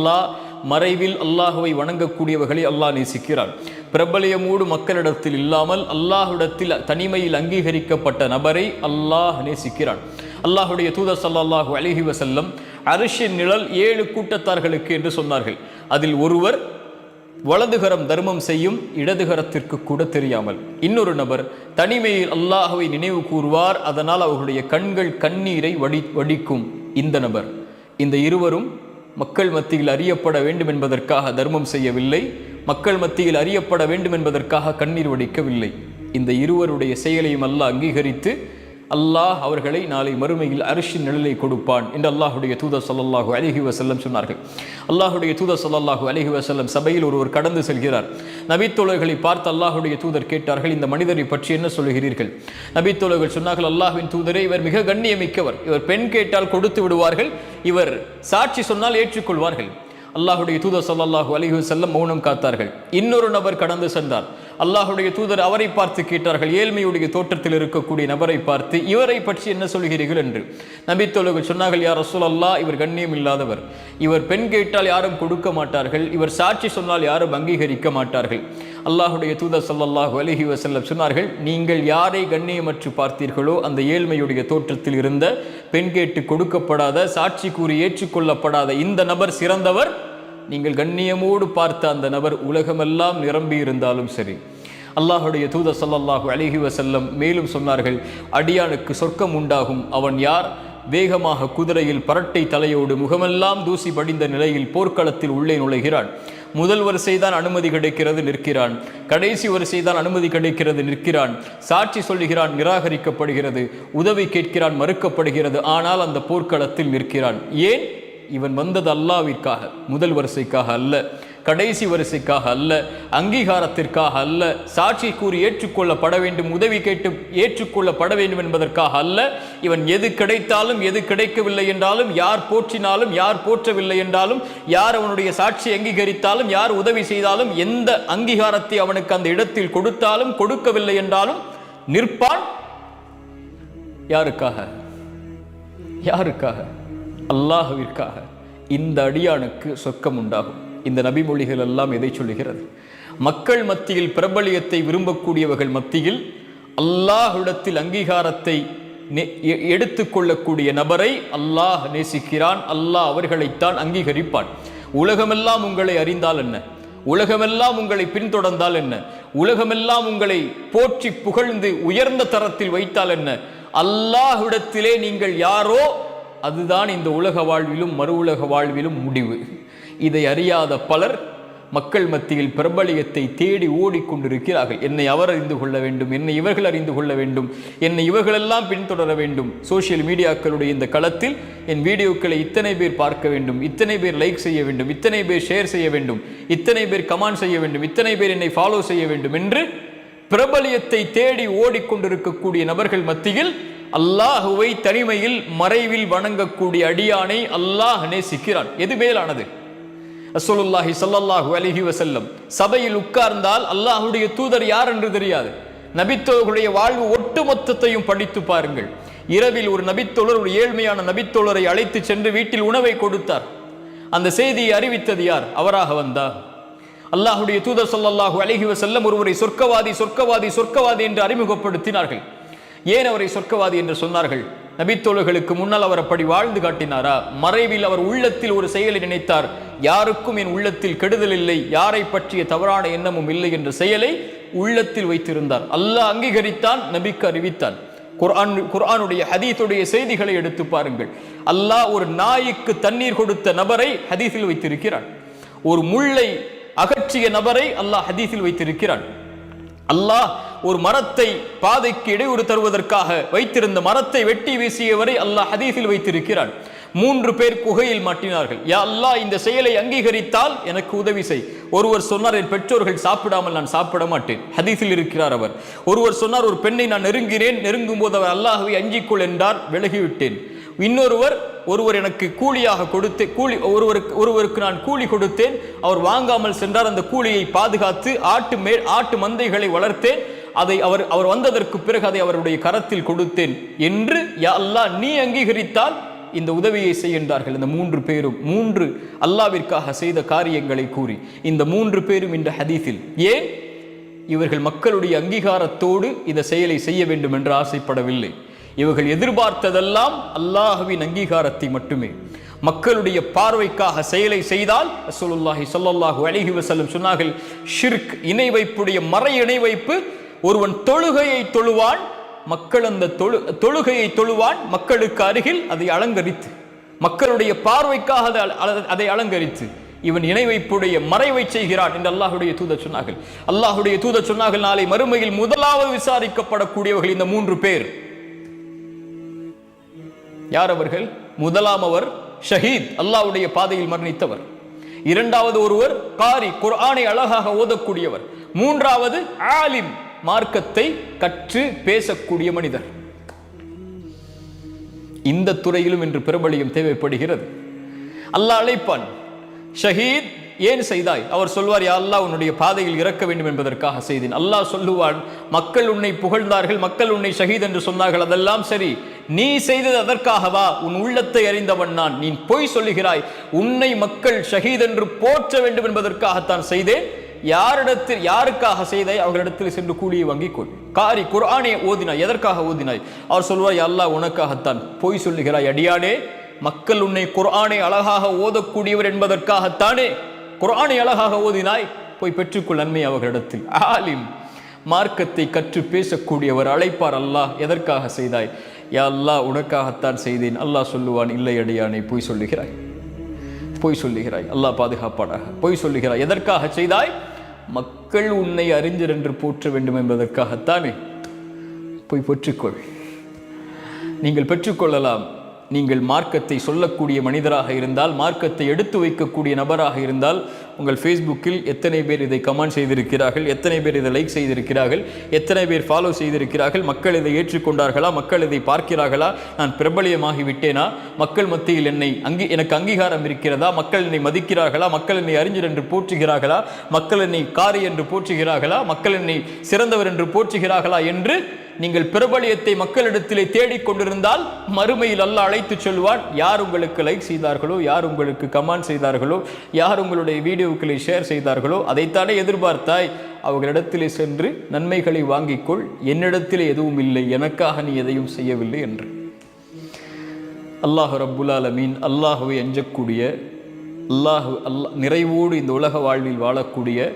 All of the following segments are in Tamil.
அல்லாஹ் மறைவில் அல்லாஹுவை வணங்கக்கூடியவர்களை அல்லாஹ் நேசிக்கிறான். பிரபலியமோடு மக்களிடத்தில் இல்லாமல் அல்லாஹ்விடத்தில் தனிமையில் அங்கீகரிக்கப்பட்ட நபரை அல்லாஹ் நேசிக்கிறான். அல்லாஹுடைய தூதர் ஸல்லல்லாஹு அலைஹி வஸல்லம் அர்ஷின் நிழல் 7 கூட்டத்தார்களுக்கு என்று சொன்னார்கள். அதில் ஒருவர் வலதுகரம் தர்மம் செய்யும், இடதுகரத்திற்கு கூட தெரியாமல். இன்னொரு நபர் தனிமையில் அல்லாஹுவை நினைவு கூறுவார், அதனால் அவர்களுடைய கண்கள் கண்ணீரை வடிக்கும். இந்த நபர், இந்த இருவரும் மக்கள் மத்தியில் அறியப்பட வேண்டும் என்பதற்காக தர்மம் செய்யவில்லை, மக்கள் மத்தியில் அறியப்பட வேண்டும் என்பதற்காக கண்ணீர் வடிக்கவில்லை. இந்த இருவருடைய செயலையும் அல்லாஹ் அங்கீகரித்து அல்லாஹ் அவர்களை நாளை மறுமையில் அர்ஷின் நிழலை கொடுப்பான் என்று அல்லாஹுடைய தூதர் ஸல்லல்லாஹு அலைஹி வஸல்லம் சொன்னார்கள். அல்லாஹுடைய தூதர் ஸல்லல்லாஹு அலைஹி வஸல்லம் சபையில் ஒருவர் கடந்து செல்கிறார். நபித்தோழர்களை பார்த்து அல்லாஹுடைய தூதர் கேட்டார்கள், இந்த மனிதரை பற்றி என்ன சொல்கிறீர்கள்? நபித்தோழர்கள் சொன்னார்கள், அல்லாஹ்வின் தூதரே, இவர் மிக கண்ணியமிக்கவர், இவர் பெண் கேட்டால் கொடுத்து விடுவார்கள், இவர் சாட்சி சொன்னால் ஏற்றுக்கொள்வார்கள். அல்லாஹுடைய தூதர் ஸல்லல்லாஹு அலைஹி வஸல்லம் மௌனம் காத்தார்கள். இன்னொரு நபர் கடந்து சென்றார். அல்லாஹுடைய தூதர் அவரை பார்த்து கேட்டார்கள், ஏழ்மையுடைய தோற்றத்தில் இருக்கக்கூடிய நபரை பார்த்து, இவரை பற்றி என்ன சொல்கிறீர்கள் என்று. நபித்தோழர்கள் சொன்னார்கள், யா ரசூலல்லாஹ், இவர் கண்ணியம் இல்லாதவர், இவர் பெண் கேட்டால் யாரும் கொடுக்க மாட்டார்கள், இவர் சாட்சி சொன்னால் யாரும் அங்கீகரிக்க மாட்டார்கள். அல்லாஹுடைய தூதர் ஸல்லல்லாஹு அலைஹி வஸல்லம் சொன்னார்கள், நீங்கள் யாரை கண்ணியமற்று பார்த்தீர்களோ அந்த ஏழ்மையுடைய தோற்றத்தில் இருந்த, பெண் கேட்டு கொடுக்கப்படாத, சாட்சி கூறி ஏற்றுக்கொள்ளப்படாத இந்த நபர் சிறந்தவர். நீங்கள் கண்ணியமோடு பார்த்த அந்த நபர் உலகமெல்லாம் நிரம்பி இருந்தாலும் சரி. அல்லாஹுடைய தூதர் ஸல்லல்லாஹு அலைஹி வஸல்லம் மேலும் சொன்னார்கள், அடியானுக்கு சொர்க்கம் உண்டாகும். அவன் யார்? வேகமாக குதிரையில் பரட்டை தலையோடு முகமெல்லாம் தூசி படிந்த நிலையில் போர்க்களத்தில் உள்ளே நுழைகிறான். முதல் வரிசைதான் அனுமதி கிடைக்கிறது, நிற்கிறான். கடைசி வரிசைதான் அனுமதி கிடைக்கிறது, நிற்கிறான். சாட்சி சொல்லுகிறான், நிராகரிக்கப்படுகிறது. உதவி கேட்கிறான், மறுக்கப்படுகிறது. ஆனால் அந்த போர்க்களத்தில் நிற்கிறான். ஏன்? இவன் வந்தது அல்லாஹ்விற்காக, முதல் வரிசைக்காக அல்ல, கடைசி வரிசைக்காக அல்ல, அங்கீகாரத்திற்காக அல்ல, சாட்சி கூறி ஏற்றுக்கொள்ளப்பட வேண்டும், உதவி கேட்டு ஏற்றுக்கொள்ளப்பட வேண்டும் என்பதற்காக அல்ல. இவன் எது கிடைத்தாலும் எது கிடைக்கவில்லை என்றாலும், யார் போற்றினாலும் யார் போற்றவில்லை என்றாலும், யார் அவனுடைய சாட்சி அங்கீகரித்தாலும் யார் உதவி செய்தாலும், எந்த அங்கீகாரத்தை அவனுக்கு அந்த இடத்தில் கொடுத்தாலும் கொடுக்கவில்லை என்றாலும் நிற்பான். யாருக்காக? யாருக்காக? அல்லாஹ்விற்காக. இந்த அடியானுக்கு சொர்க்கம் உண்டாகும். இந்த நபிமொழிகள் எல்லாம் எதை சொல்லுகிறது? மக்கள் மத்தியில் பிரபலியத்தை விரும்பக்கூடியவர்கள் மத்தியில் அல்லாஹ்விடத்தில் அங்கீகாரத்தை எடுத்துக்கொள்ளக்கூடிய நபரை அல்லாஹ் நேசிக்கிறான். அல்லாஹ் அவர்களைத்தான் அங்கீகரிப்பான். உலகமெல்லாம் உங்களை அறிந்தால் என்ன, உலகமெல்லாம் உங்களை பின்தொடர்ந்தால் என்ன, உலகமெல்லாம் உங்களை போற்றி புகழ்ந்து உயர்ந்த தரத்தில் வைத்தால் என்ன, அல்லாஹ்விடத்திலே நீங்கள் யாரோ அதுதான் இந்த உலக வாழ்விலும் மறு உலக வாழ்விலும் முடிவு. இதை அறியாத பலர் மக்கள் மத்தியில் பிரபலியத்தை தேடி ஓடிக்கொண்டிருக்கிறார்கள். என்னை அவர் அறிந்து கொள்ள வேண்டும், என்னை இவர்கள் அறிந்து கொள்ள வேண்டும், என்னை இவர்களெல்லாம் பின்தொடர வேண்டும். சோசியல் மீடியாக்களுடைய இந்த களத்தில் என் வீடியோக்களை இத்தனை பேர் பார்க்க வேண்டும், இத்தனை பேர் லைக் செய்ய வேண்டும், இத்தனை பேர் ஷேர் செய்ய வேண்டும், இத்தனை பேர் கமெண்ட் செய்ய வேண்டும், இத்தனை பேர் என்னை ஃபாலோ செய்ய வேண்டும் என்று பிரபலியத்தை தேடி ஓடிக்கொண்டிருக்கக்கூடிய நபர்கள் மத்தியில் அல்லாஹுவை தனிமையில் மறைவில் வணங்கக்கூடிய அடியானை அல்லாஹ் நேசிக்கிறான். எது மேலானது? ரசூலுல்லாஹி ஸல்லல்லாஹு அலைஹி வஸல்லம் சபையில் உட்கார்ந்தால் அல்லாஹுடைய தூதர் யார் என்று தெரியாது. நபித்தோழர்களுடைய வாழ்வு ஒட்டுமொத்தத்தையும் படித்து பாருங்கள். இரவில் ஒரு நபித்தோழர், ஒரு ஏழ்மையான நபித்தோழரை அழைத்து சென்று வீட்டில் உணவை கொடுத்தார். அந்த செய்தியை அறிவித்தது யார்? அவராக வந்தார். அல்லாஹுடைய தூதர் ஸல்லல்லாஹு அலைஹி வஸல்லம் ஒருவரை சொர்க்கவாதி சொர்க்கவாதி சொர்க்கவாதி என்று அறிமுகப்படுத்தினார்கள். ஏன் அவரை சொர்க்கவாதி என்று சொன்னார்கள்? நபித்தோழர்களுக்கு முன்னால் அவர் அப்படி வாழ்ந்து காட்டினாரா? மறைவில் அவர் உள்ளத்தில் ஒரு செயலை நினைத்தார், யாருக்கும் என் உள்ளத்தில் கெடுதல் இல்லை, யாரை பற்றிய தவறான எண்ணமும் இல்லை என்ற செயலை உள்ளத்தில் வைத்திருந்தார். அல்லாஹ் அங்கீகரித்தான், நபிக்கு அறிவித்தான். குர்ஆனுடைய ஹதீஸுடைய செய்திகளை எடுத்து பாருங்கள். அல்லாஹ் ஒரு நாய்க்கு தண்ணீர் கொடுத்த நபரை ஹதீஸில் வைத்திருக்கிறான். ஒரு முள்ளை அகற்றிய நபரை அல்லாஹ் ஹதீஸில் வைத்திருக்கிறான். அல்லாஹ் ஒரு மரத்தை பாதைக்கு இடையூறு தருவதற்காக வைத்திருந்த மரத்தை வெட்டி வீசியவரை அல்லாஹ் ஹதீஸில் வைத்திருக்கிறான். 3 பேர் குகையில் மாட்டினார்கள். யா அல்லாஹ், இந்த செயலை அங்கீகரித்தால் எனக்கு உதவி செய். ஒருவர் சொன்னார், என் பெற்றோர்கள் சாப்பிடாமல் நான் சாப்பிட மாட்டேன். ஹதீஸில் இருக்கிறார் அவர். ஒருவர் சொன்னார், ஒரு பெண்ணை நான் நெருங்கினேன், நெருங்கும் போது அவர் அல்லாஹ்வை அஞ்சிக்கொள் என்றார், விலகிவிட்டேன். ஒருவர் எனக்கு கூலியாக கொடுத்து ஒருவருக்கு நான் கூலி கொடுத்தேன், அவர் வாங்காமல் சென்றார், அந்த கூலியை பாதுகாத்து ஆட்டு மந்தைகளை வளர்த்தேன், அதை அவர் வந்ததற்கு பிறகு அதை அவருடைய கரத்தில் கொடுத்தேன் என்று யா அல்லாஹ் நீ அங்கீகரித்தால் இந்த உதவியை செய்கின்றார்கள். இந்த 3 பேரும் 3 அல்லாஹ்விற்காக செய்த காரியங்களை கூறி இந்த 3 பேரும் இந்த ஹதீஸில் ஏன் இவர்கள் மக்களுடைய அங்கீகாரத்தோடு இந்த செயலை செய்ய வேண்டும் என்று ஆசைப்படவில்லை. இவர்கள் எதிர்பார்த்ததெல்லாம் அல்லாஹ்வின் அங்கீகாரத்தை மட்டுமே. மக்களுடைய பார்வைக்காக செயலை செய்தால் ரசூலுல்லாஹி ஸல்லல்லாஹு அலைஹி வஸல்லம் சொன்னார்கள், ஷிர்க் இணை வைப்புடைய மறை இணை வைப்பு. ஒருவன் தொழுகையை தொழுவான், மக்கள் அந்த தொழுகையை தொழுவான் மக்களுக்கு அருகில் அதை அலங்கரித்து, மக்களுடைய பார்வைக்காக அதை அலங்கரித்து இவன் இணை வைப்புடைய மறைவை செய்கிறான் என்று அல்லாஹ்வுடைய தூதர் சொன்னார்கள். அல்லாஹ்வுடைய தூதர் சொன்னார்கள், நாளை மறுமையில் முதலாவது விசாரிக்கப்படக்கூடியவர்கள் இந்த 3 பேர். யார் அவர்கள்? முதலாம் அவர் ஷஹீத், அல்லாஹ்வுடைய பாதையில் மரணித்தவர். இரண்டாவது ஒருவர் காரி, குர்ஆனை அழகாக ஓதக்கூடியவர். மூன்றாவது ஆலிம், மார்க்கத்தை கற்று பேசக்கூடிய மனிதர். இந்த துறையிலும் இன்று பிரபலியம் தேவைப்படுகிறது. அல்லாஹ் அழைப்பான், ஷஹீத் ஏன் செய்தாய்? அவர் சொல்வார், யா அல்லாஹ் உன்னுடைய பாதையில் இறக்க வேண்டும் என்பதற்காக செய்தேன். அல்லாஹ் சொல்லுவான், மக்கள் உன்னை புகழ்ந்தார்கள், மக்கள் உன்னை ஷஹீத் என்று சொன்னார்கள், அதெல்லாம் சரி, நீ செய்தது அதற்காகவா? உன் உள்ளத்தை அறிந்தவன் நான். நீ பொய் சொல்லுகிறாய். உன்னை மக்கள் ஷஹீத் என்று போற்ற வேண்டும் என்பதற்காகத்தான் செய்தேன். யாரிடத்தில் யாருக்காக செய்தாய்? அவர்களிடத்தில் சென்று கூலியை வாங்கிக்கொள். காரி, குர்ஆனை ஓதினாய், எதற்காக ஓதினாய்? அவர் சொல்வார், யா அல்லாஹ் உனக்காகத்தான். பொய் சொல்லுகிறாய் அடியானே, மக்கள் உன்னை குர்ஆனை அழகாக ஓதக்கூடியவர் என்பதற்காகத்தானே குர்ஆனை அழகாக ஓதினாய், போய் பெற்றுக்கொள் நன்மை அவர்களிடத்தில். ஆலிம், மார்க்கத்தை கற்று பேசக்கூடியவர் அழைப்பார், அல்லாஹ் எதற்காக செய்தாய்? யா அல்லாஹ் உனக்காகத்தான் செய்தேன். அல்லாஹ் சொல்லுவான், இல்லை அடியானே, பொய் சொல்லுகிறாய், பொய் சொல்லுகிறாய். அல்லாஹ் பாதுகாப்பானாக. பொய் சொல்லுகிறாய். எதற்காக செய்தாய்? மக்கள் உன்னை அறிஞர் என்று போற்ற வேண்டும் என்பதற்காகத்தானே. போய் பெற்றுக்கொள். நீங்கள் பெற்றுக்கொள்ளலாம். நீங்கள் மார்க்கத்தை சொல்லக்கூடிய மனிதராக இருந்தால், மார்க்கத்தை எடுத்து வைக்கக்கூடிய நபராக இருந்தால், உங்கள் ஃபேஸ்புக்கில் எத்தனை பேர் இதை கமெண்ட் செய்திருக்கிறார்கள், எத்தனை பேர் இதை லைக் செய்திருக்கிறார்கள், எத்தனை பேர் ஃபாலோ செய்திருக்கிறார்கள், மக்கள் இதை ஏற்றுக்கொண்டார்களா, மக்கள் இதை பார்க்கிறார்களா, நான் பிரபலியமாகி விட்டேனா, மக்கள் மத்தியில் எனக்கு அங்கீகாரம் இருக்கிறதா, மக்கள் என்னை மதிக்கிறார்களா, மக்கள் என்னை அறிஞர் என்று போற்றுகிறார்களா, மக்கள் என்னை காரி என்று போற்றுகிறார்களா, மக்கள் என்னை சிறந்தவர் என்று போற்றுகிறார்களா என்று நீங்கள் பிரபலியத்தை மக்களிடத்திலே தேடிக்கொண்டிருந்தால் மறுமையில் அல்லாஹ் அழைத்து சொல்வான், யார் உங்களுக்கு லைக் செய்தார்களோ, யார் உங்களுக்கு கமெண்ட் செய்தார்களோ, யார் உங்களுடைய வீடியோக்களை ஷேர் செய்தார்களோ, அதைத்தானே எதிர்பார்த்தாய். அவர்களிடத்திலே சென்று நன்மைகளை வாங்கிக்கொள். என்னிடத்திலே எதுவும் இல்லை, எனக்காக நீ எதையும் செய்யவில்லை என்று. அல்லாஹ் ரப்புல் ஆலமீன், அல்லாஹுவை அஞ்சக்கூடிய, அல்லாஹ் நிறைவோடு இந்த உலக வாழ்வில் வாழக்கூடிய,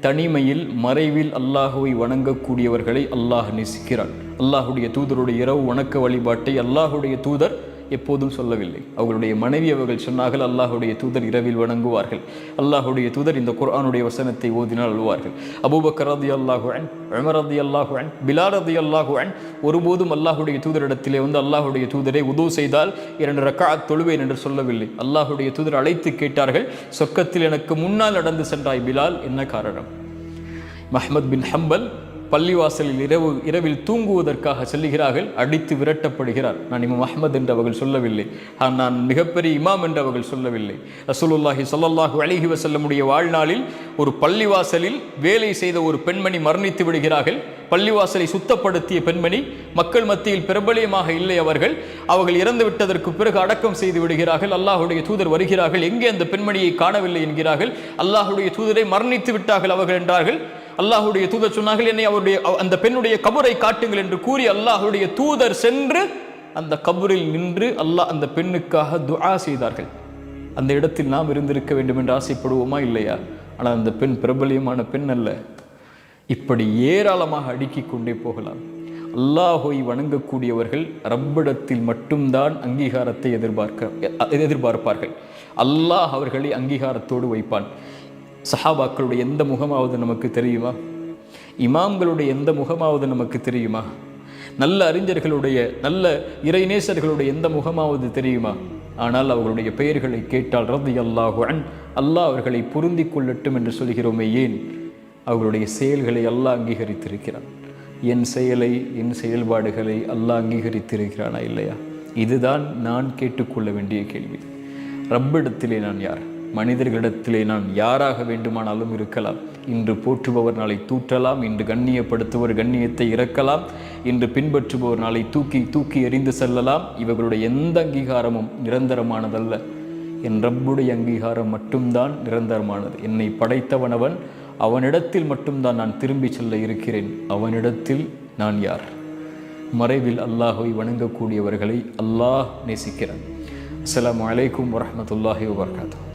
தனிமையில் மறைவில் அல்லாஹுவை வணங்கக்கூடியவர்களை அல்லாஹ் நேசிக்கிறான். அல்லாஹுடைய தூதருடைய இரவு வணக்க வழிபாட்டை அல்லாஹுடைய தூதர் எப்போதும் சொல்லவில்லை. அவர்களுடைய மனைவி அவர்கள் சொன்னார்கள், அல்லாஹுடைய தூதர் இரவில் வணங்குவார்கள். அல்லாஹுடைய தூதர் இந்த குர்ஆனுடைய வசனத்தை ஓதினால் அழுவார்கள். அபூபக்கர் ரலியல்லாஹு அன்ஹு, உமர் ரலியல்லாஹு அன்ஹு, பிலால் ரலியல்லாஹு அன்ஹு ஒருபோதும் அல்லாஹுடைய தூதரிடத்திலே வந்து, அல்லாஹுடைய தூதரை உது செய்தால் 2 ரக்அத் தொழுவேன் என்று சொல்லவில்லை. அல்லாஹுடைய தூதர் அழைத்து கேட்டார்கள், சொர்க்கத்தில் எனக்கு முன்னால் நடந்து சென்றாய் பிலால், என்ன காரணம்? அஹ்மத் பின் ஹம்பல் பள்ளிவாசலில் இரவில் தூங்குவதற்காக செல்லுகிறார்கள். அடித்து விரட்டப்படுகிறார். நான் இமாம் அஹ்மத் என்று அவர்கள் சொல்லவில்லை, நான் மிகப்பெரிய இமாம் என்று அவர்கள் சொல்லவில்லை. ரசூலுல்லாஹி ஸல்லல்லாஹு அலைஹி வஸல்லமுடைய வாழ்நாளில் ஒரு பள்ளிவாசலில் வேலை செய்த ஒரு பெண்மணி மரணித்து விடுகிறார்கள். பள்ளிவாசலை சுத்தப்படுத்திய பெண்மணி, மக்கள் மத்தியில் பிரபலியமாக இல்லை. அவர்கள் இறந்து விட்டதற்கு பிறகு அடக்கம் செய்து விடுகிறார்கள். அல்லாஹுடைய தூதர் வருகிறார்கள், எங்கே அந்த பெண்மணியை காணவில்லை என்கிறார்கள். அல்லாஹுடைய தூதரை மரணித்து விட்டார்கள் அவர்கள் என்றார்கள். அல்லாஹுடைய தூதர் சொன்னார்கள், என்னை அந்த பெண்ணுடைய கபரை காட்டுங்கள் என்று கூறி அல்லாஹுடைய தூதர் சென்று அந்த கபரில் நின்று அல்லாஹ் அந்த பெண்ணுக்காக துஆ செய்தார்கள். அந்த இடத்தில் நாம் இருந்திருக்க வேண்டும் என்று ஆசைப்படுவோமா? இல்லையா? ஆனால் அந்த பெண் பிரபலியமான பெண் அல்ல. இப்படி ஏராளமாக அடுக்கிக் கொண்டே போகலாம். அல்லாஹை வணங்கக்கூடியவர்கள் ரப்பிடத்தில் மட்டும்தான் அங்கீகாரத்தை எதிர்பார்ப்பார்கள். அல்லாஹ் அவர்களை அங்கீகாரத்தோடு வைப்பான். சஹாபாக்களுடைய எந்த முகமாவது நமக்கு தெரியுமா? இமாம்களுடைய எந்த முகமாவது நமக்கு தெரியுமா? நல்ல அறிஞர்களுடைய, நல்ல இறைநேசர்களுடைய எந்த முகமாவது தெரியுமா? ஆனால் அவர்களுடைய பெயர்களை கேட்டால் ரலியல்லாஹு அன்ஹு, அல்லாஹ் அவர்களை பொருந்தி கொள்ளட்டும் என்று சொல்கிறோமே, ஏன்? அவர்களுடைய செயல்களை அல்லாஹ் அங்கீகரித்திருக்கிறான். என் செயலை, என் செயல்பாடுகளை அல்லாஹ் அங்கீகரித்திருக்கிறானா இல்லையா? இதுதான் நான் கேட்டுக்கொள்ள வேண்டிய கேள்வி. ரப்பிடத்திலே நான் யார்? மனிதர்களிடத்திலே நான் யாராக வேண்டுமானாலும் இருக்கலாம். இன்று போற்றுபவர் நாளை தூற்றலாம், இன்று கண்ணியப்படுத்துவர் கண்ணியத்தை இறக்கலாம், இன்று பின்பற்றுபவர் நாளை தூக்கி தூக்கி எறிந்து செல்லலாம். இவர்களுடைய எந்த அங்கீகாரமும் நிரந்தரமானதல்ல. என் ரப்புடைய அங்கீகாரம் மட்டும்தான் நிரந்தரமானது. என்னை படைத்தவனவன், அவனிடத்தில் மட்டும்தான் நான் திரும்பி செல்ல இருக்கிறேன். அவனிடத்தில் நான் யார்? மறைவில் அல்லாஹை வணங்கக்கூடியவர்களை அல்லாஹ் நேசிக்கிறான். அஸ்ஸலாமு அலைக்கும் வரஹ்மத்துல்லாஹி வபரகாத்துஹு.